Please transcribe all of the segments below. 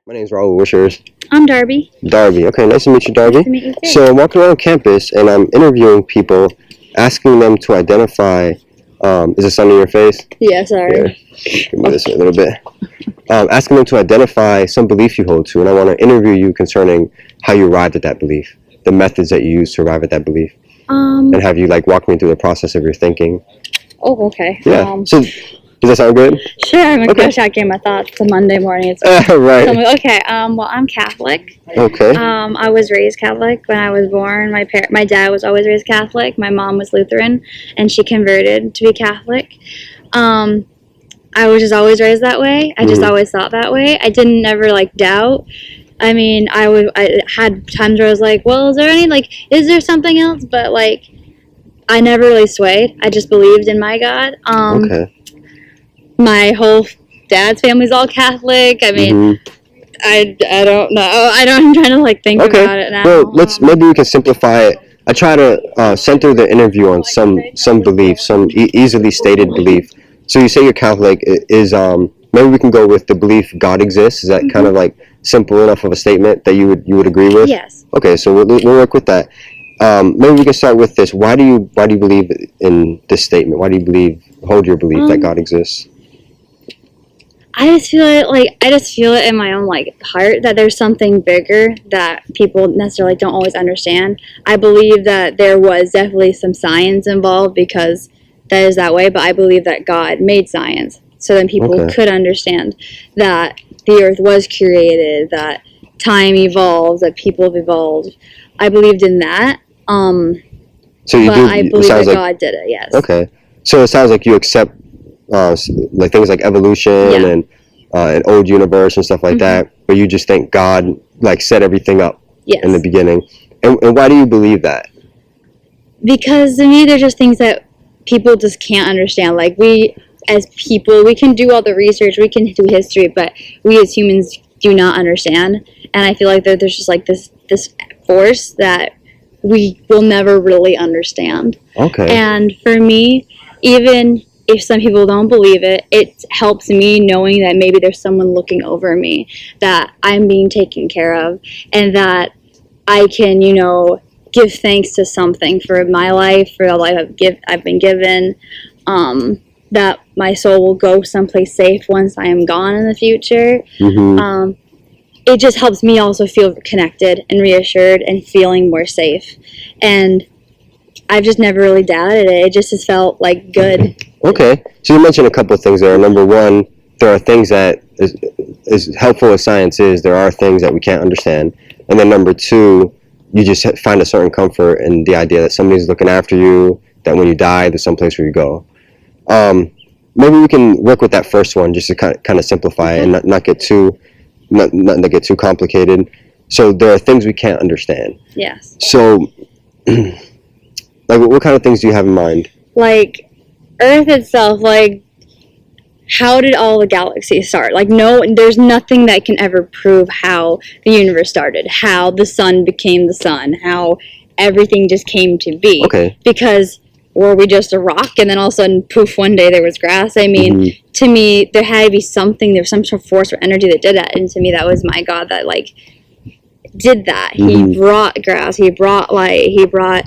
My name's Raul. What's yours? I'm Darby. Darby. Okay, nice to meet you, Darby. Nice to meet you too. So I'm walking around campus and I'm interviewing people, asking them to identify. Is the sun in your face? Yeah, sorry. Yeah. Move this a little bit. Asking them to identify some belief you hold to, and I want to interview you concerning how you arrived at that belief, the methods that you use to arrive at that belief, and have you walk me through the process of your thinking. Oh, okay. Yeah. So, does that sound good? Sure. I'm gonna go checking my thoughts. It's a Monday morning. It's right. So I'm like, okay. Well, I'm Catholic. Okay. I was raised Catholic when I was born. My dad was always raised Catholic. My mom was Lutheran, and she converted to be Catholic. I was just always raised that way. I just always thought that way. I didn't never doubt. I mean, I had times where I was like, well, is there something else? But I never really swayed. I just believed in my God. Okay. My whole dad's family's all Catholic. I mean, I don't know. I'm trying to think about it now. Well, maybe we can simplify it. I try to center the interview on some belief, some easily stated belief. So you say you're Catholic. Is maybe we can go with the belief God exists. Is that kind of simple enough of a statement that you would agree with? Yes. Okay, so we'll work with that. Maybe we can start with this. Why do you believe in this statement? Why do you hold your belief that God exists? I just feel it in my own heart that there's something bigger that people necessarily don't always understand. I believe that there was definitely some science involved because that is that way, but I believe that God made science so then people could understand that the earth was created, that time evolves, that people have evolved. I believed in that. So you but do. I believe that God did it. Yes. Okay. So it sounds like you accept things like evolution and an old universe and stuff like that, but you just think God set everything up in the beginning. And why do you believe that? Because to me, they're just things that people just can't understand. We, as people, we can do all the research, we can do history, but we as humans do not understand. And I feel like there's just this force that we will never really understand. Okay. And for me, even if some people don't believe it, it helps me knowing that maybe there's someone looking over me, that I'm being taken care of, and that I can, give thanks to something for my life, for the life I've been given, that my soul will go someplace safe once I am gone in the future. It just helps me also feel connected and reassured and feeling more safe. And I've just never really doubted it. It just has felt good. Okay. So you mentioned a couple of things there. Number one, there are things that, as helpful as science is, there are things that we can't understand. And then number two, you just find a certain comfort in the idea that somebody's looking after you, that when you die, there's someplace where you go. Maybe we can work with that first one just to kind of simplify it and not get too complicated. So there are things we can't understand. Yes. So, what kind of things do you have in mind? Earth itself, how did all the galaxies start? There's nothing that can ever prove how the universe started, how the sun became the sun, how everything just came to be. Okay. Because were we just a rock and then all of a sudden, poof, one day there was grass? I mean, to me, there had to be something, there was some sort of force or energy that did that. And to me, that was my God that, did that. He brought grass, he brought light, he brought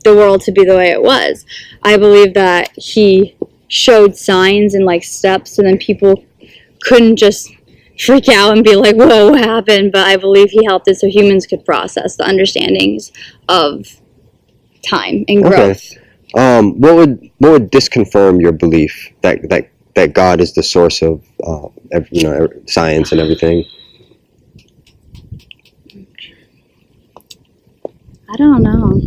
the world to be the way it was. I believe that he showed signs and steps, and then people couldn't just freak out and be like, whoa, what happened? But I believe he helped us so humans could process the understandings of time and growth. Okay. What would disconfirm your belief that God is the source of science and everything? I don't know.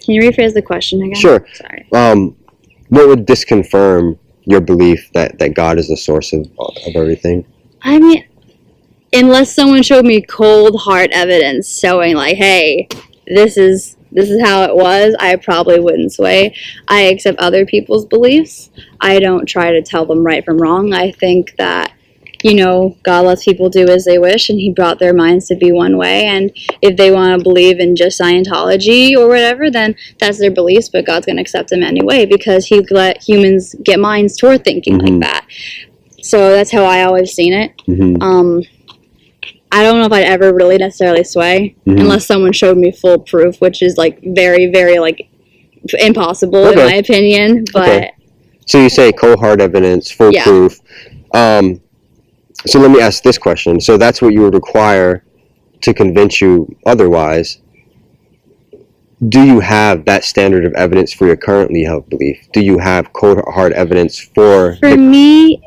Can you rephrase the question again? Sure. Sorry. What would disconfirm your belief that God is the source of everything? I mean, unless someone showed me cold, hard evidence showing hey, this is how it was, I probably wouldn't sway. I accept other people's beliefs. I don't try to tell them right from wrong. I think that God lets people do as they wish, and he brought their minds to be one way. And if they want to believe in just Scientology or whatever, then that's their beliefs, but God's going to accept them anyway because he let humans get minds toward thinking like that. So that's how I always seen it. I don't know if I'd ever really necessarily sway unless someone showed me full proof, which is like very, very like impossible in my opinion. But so you say cold hard evidence, full proof. So let me ask this question. So that's what you would require to convince you otherwise. Do you have that standard of evidence for your currently held belief? Do you have cold hard evidence for me?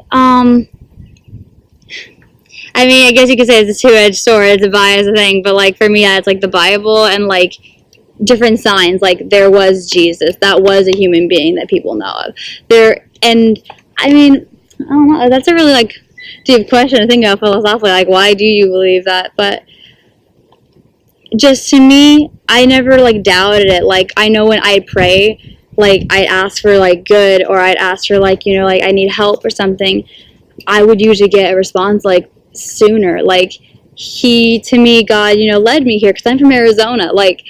I mean, I guess you could say it's a two-edged sword. It's a bias thing, but like for me, it's like the Bible and like different signs. Like there was Jesus, that was a human being that people know of. And I mean, I don't know. That's a really like deep question to think of philosophically. Like, why do you believe that? But just to me, I never like doubted it. Like I know when I pray, like I'd ask for like good, or I'd ask for like like I need help or something. I would usually get a response like sooner. Like to me, God, led me here because I'm from Arizona. Like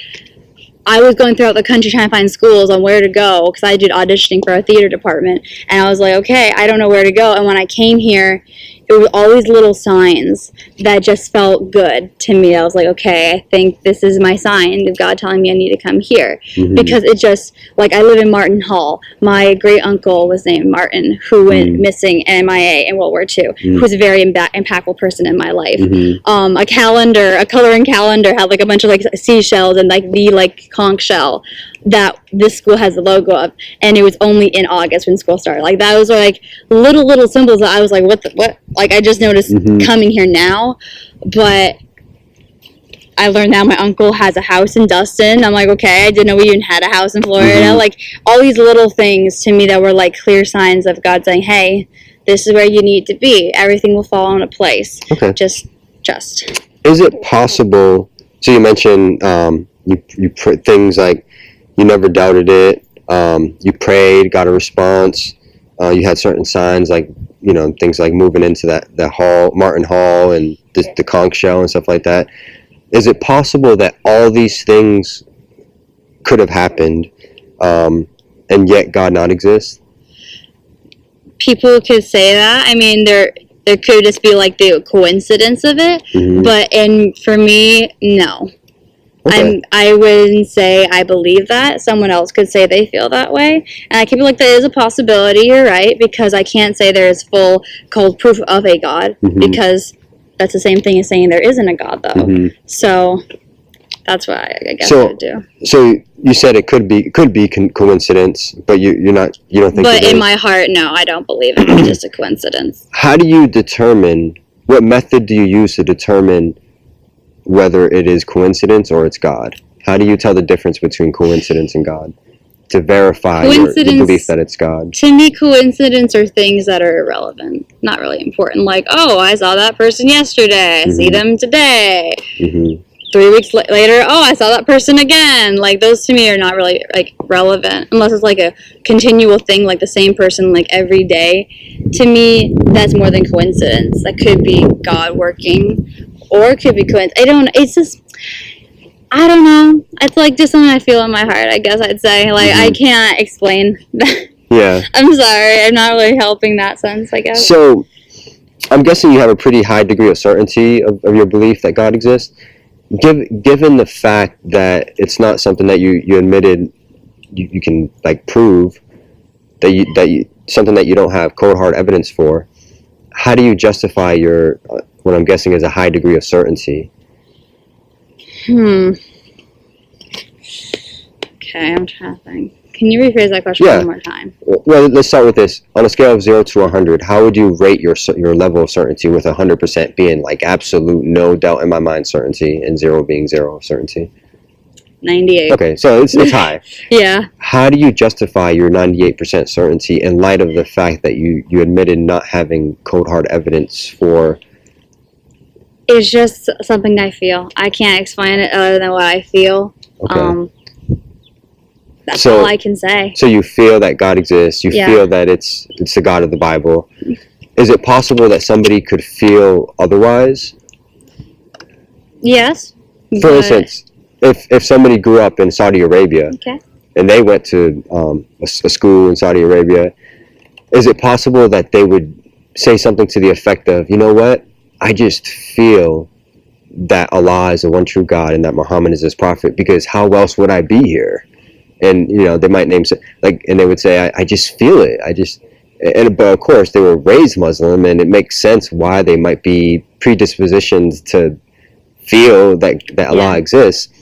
I was going throughout the country trying to find schools on where to go because I did auditioning for our theater department, and I was like, okay, I don't know where to go. And when I came here, it was all these little signs that just felt good to me. I was like, okay, I think this is my sign of God telling me I need to come here. Because it just, like, I live in Martin Hall. My great uncle was named Martin, who went missing MIA in World War II, who was a very impactful person in my life. A coloring calendar had like a bunch of like seashells and like the like conch shell that this school has the logo of, and it was only in August when school started. Like those are like little symbols that I was like, what? Like I just noticed coming here now, but I learned now my uncle has a house in Dustin. I'm like, okay, I didn't know we even had a house in Florida. Like all these little things to me that were like clear signs of God saying, hey, this is where you need to be. Everything will fall into place. Okay. Just. Is it possible? So you mentioned you things like. You never doubted it. You prayed, got a response. You had certain signs like, things like moving into that hall, Martin Hall, and the conch shell and stuff like that. Is it possible that all these things could have happened, and yet God not exist? People could say that. I mean, there could just be like the coincidence of it, but for me, no. Okay. I wouldn't say I believe that. Someone else could say they feel that way. And I could be like, there is a possibility, you're right, because I can't say there is full cold proof of a God, because that's the same thing as saying there isn't a God, though. So that's what I guess I would do. So you said it could be coincidence, but you don't think. But in my heart, no, I don't believe it's just a coincidence. How do you determine? What method do you use to determine whether it is coincidence or it's God? How do you tell the difference between coincidence and God to verify your belief that it's God? To me, coincidence are things that are irrelevant, not really important. Like, oh, I saw that person yesterday. I see them today. 3 weeks later, oh, I saw that person again. Like, those to me are not really like relevant unless it's like a continual thing, like the same person like every day. To me, that's more than coincidence. That could be God working. Or it could be coincidence. I don't know. It's like just something I feel in my heart, I guess I'd say. Like, I can't explain that. Yeah. I'm sorry. I'm not really helping that sense, I guess. So, I'm guessing you have a pretty high degree of certainty of your belief that God exists. Given the fact that it's not something that you admitted you can, like, prove, that you something that you don't have cold, hard evidence for, how do you justify your... what I'm guessing is a high degree of certainty? Okay, I'm trying to think. Can you rephrase that question one more time? Well, let's start with this. On a scale of 0 to 100, how would you rate your level of certainty, with 100% being like absolute no doubt in my mind certainty and 0 being 0 certainty? 98. Okay, so it's high. Yeah. How do you justify your 98% certainty in light of the fact that you admitted not having cold hard evidence for... It's just something I feel. I can't explain it other than what I feel. Okay. That's all I can say. So you feel that God exists. You feel that it's the God of the Bible. is it possible that somebody could feel otherwise? Yes. For instance, if somebody grew up in Saudi Arabia, okay, and they went to a school in Saudi Arabia, is it possible that they would say something to the effect of, you know what, I just feel that Allah is the one true God and that Muhammad is his prophet, because how else would I be here? And they might name and they would say, I just feel it. But of course they were raised Muslim, and it makes sense why they might be predispositioned to feel that Allah exists.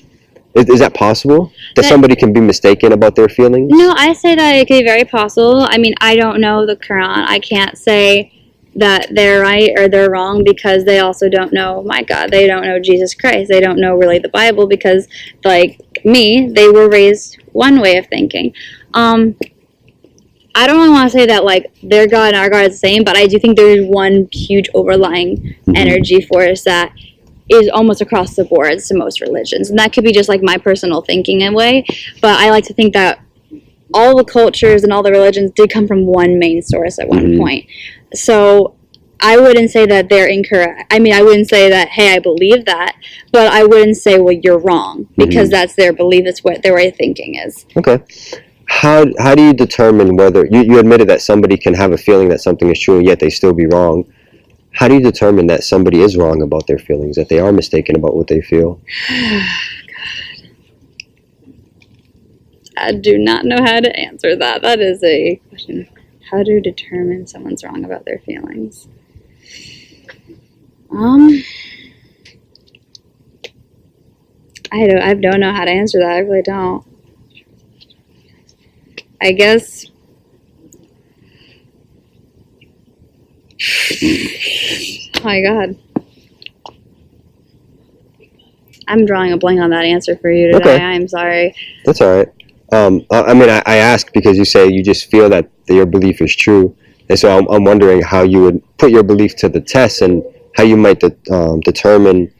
Is that possible? That somebody can be mistaken about their feelings? No, I say that it could be very possible. I mean, I don't know the Quran. I can't say that they're right or they're wrong, because they also don't know, my God, they don't know Jesus Christ. They don't know really the Bible, because, like me, they were raised one way of thinking. I don't really want to say that, like, their God and our God is the same, but I do think there is one huge overlying energy force that is almost across the board to most religions. And that could be just like my personal thinking in a way, but I like to think that all the cultures and all the religions did come from one main source at one point. So I wouldn't say that they're incorrect. I mean, I wouldn't say that, hey, I believe that, but I wouldn't say, well, you're wrong, because that's their belief. It's what their way of thinking is. Okay. How do you determine whether, you admitted that somebody can have a feeling that something is true, yet they still be wrong. How do you determine that somebody is wrong about their feelings, that they are mistaken about what they feel? God. I do not know how to answer that. That is a question. How to determine someone's wrong about their feelings? I don't know how to answer that. I really don't. I guess. Oh my God. I'm drawing a blank on that answer for you today. Okay. I'm sorry. That's all right. I mean, I ask because you say you just feel that your belief is true. And so I'm wondering how you would put your belief to the test, and how you might determine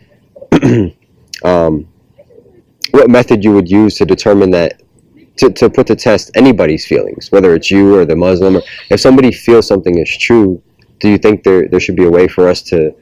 what method you would use to determine that, to put to test anybody's feelings, whether it's you or the Muslim. Or if somebody feels something is true, do you think there should be a way for us to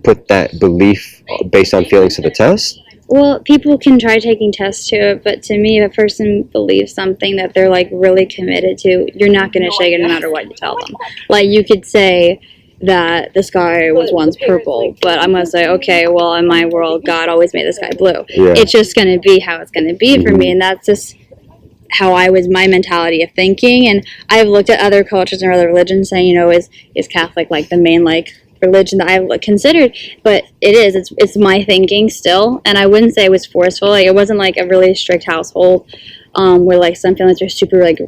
put that belief based on feelings to the test? Well, people can try taking tests to it, but to me, if a person believes something that they're like really committed to, you're not going to shake it no matter what you tell them. Like, you could say that the sky was once purple, but I'm going to say, okay, well, in my world, God always made the sky blue. Yeah. It's just going to be how it's going to be for me, and that's just how my mentality of thinking. And I've looked at other cultures and other religions saying, is Catholic like the main religion that I've considered? But it's my thinking still, and I wouldn't say it was forceful. Like, it wasn't like a really strict household where like some families are super like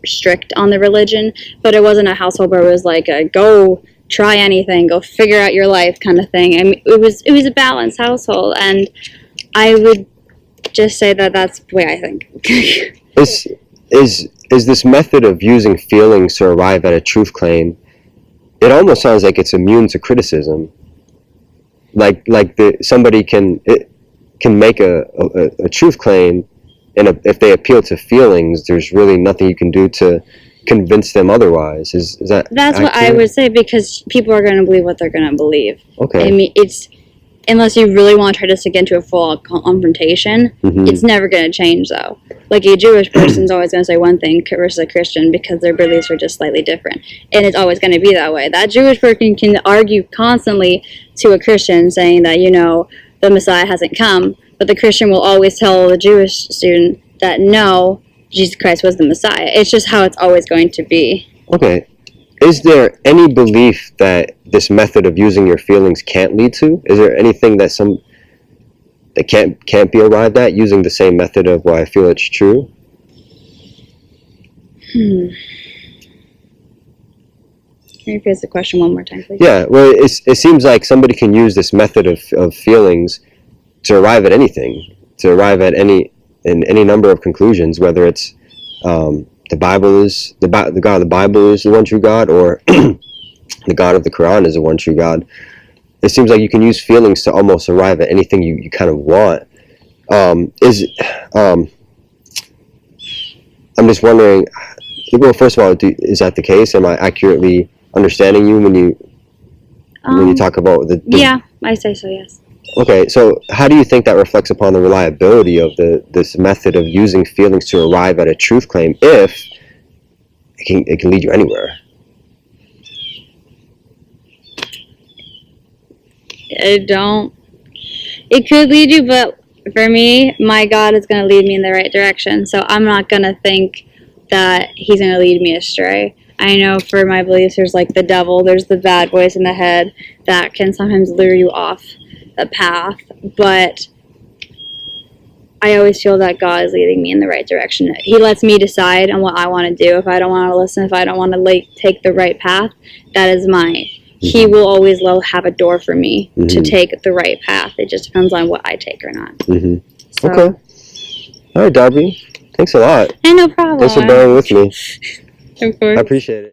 strict on the religion, but it wasn't a household where it was like a go try anything, go figure out your life kind of thing. I mean, it was a balanced household, and I would just say that that's the way I think. Is this method of using feelings to arrive at a truth claim? It almost sounds like it's immune to criticism. Somebody can make a truth claim, and if they appeal to feelings, there's really nothing you can do to convince them otherwise. Is that? That's accurate? what I would say, because people are going to believe what they're going to believe. Okay. I mean, unless you really want to try to get into a full confrontation, it's never going to change, though. Like, a Jewish person's always going to say one thing versus a Christian, because their beliefs are just slightly different. And it's always going to be that way. That Jewish person can argue constantly to a Christian saying that, the Messiah hasn't come, but the Christian will always tell the Jewish student that, no, Jesus Christ was the Messiah. It's just how it's always going to be. Okay. Is there any belief that this method of using your feelings can't lead to? Is there anything that can't be arrived at using the same method of, well, I feel it's true? Can you repeat the question one more time, please? Yeah, well, it seems like somebody can use this method of feelings to arrive at anything, to arrive at any number of conclusions, whether it's the Bible is the God of the Bible is the one true God, or the God of the Quran is the one true God. It seems like you can use feelings to almost arrive at anything you kind of want. I'm just wondering, well, first of all, is that the case? Am I accurately understanding you when you talk about the Yeah, I say so, yes. Okay, so how do you think that reflects upon the reliability of this method of using feelings to arrive at a truth claim if it can lead you anywhere? It could lead you, but for me, my God is going to lead me in the right direction. So I'm not going to think that he's going to lead me astray. I know for my beliefs, there's like the devil, there's the bad voice in the head that can sometimes lure you off the path. But I always feel that God is leading me in the right direction. He lets me decide on what I want to do. If I don't want to listen, if I don't want to take the right path, that is mine. He will always have a door for me to take the right path. It just depends on what I take or not. So. Okay. All right, Darby. Thanks a lot. No problem. Thanks for bearing with me. Of course. I appreciate it.